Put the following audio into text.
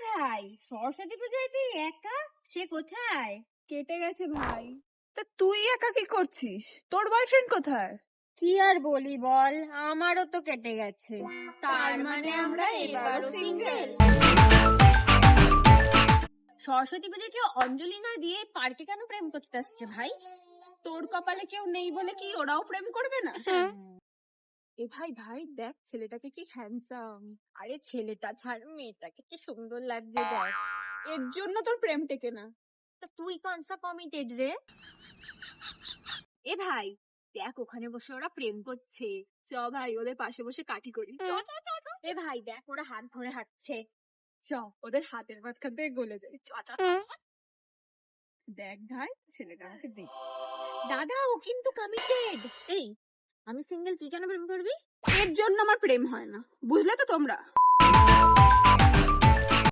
ভাই, সরস্বতী পুজোয় তুই একা? সে কোথায়? কেটে গেছে ভাই। তা তুই একা কি করছিস? তোর বয়ফ্রেন্ড কোথায়? কি আর বলি বল, আমারও তো কেটে গেছে। তার মানে আমরা এবারও single? সরস্বতী পুজোয় কেউ অঞ্জলি না দিয়ে পার্কে কেন প্রেম করতে আসছে ভাই? তোর কপালে কেউ নেই বলে কি ওরাও প্রেম করবে না? এ ভাই ভাই দেখ ছেলেটাকে কি হ্যান্ডসাম। আরে ছেলেটা ছাড়, মেয়েটাকে কি সুন্দর লাগছে দেখ। এর জন্য তোর প্রেম টেকে না। তা তুই কোনসা কমিটেড রে? এ ভাই, দেখ ওখানে বসে ওরা প্রেম করছে। চ ভাই ওদের পাশে বসে কাঠি করি। চ চ চ চ। এ ভাই দেখ, ওরা হাত ধরে হাঁটছে। চ ওদের হাতের মাঝখান থেকে গলে যায়। চ চ চ চ। দেখ ভাই ছেলেটা আমাকে দেখ। দাদা, ও কিন্তু কমিটেড। এই, আমি সিঙ্গেল, তুই কেন প্রেম করবি? এর জন্য আমার প্রেম হয় না, বুঝলে তো তোমরা।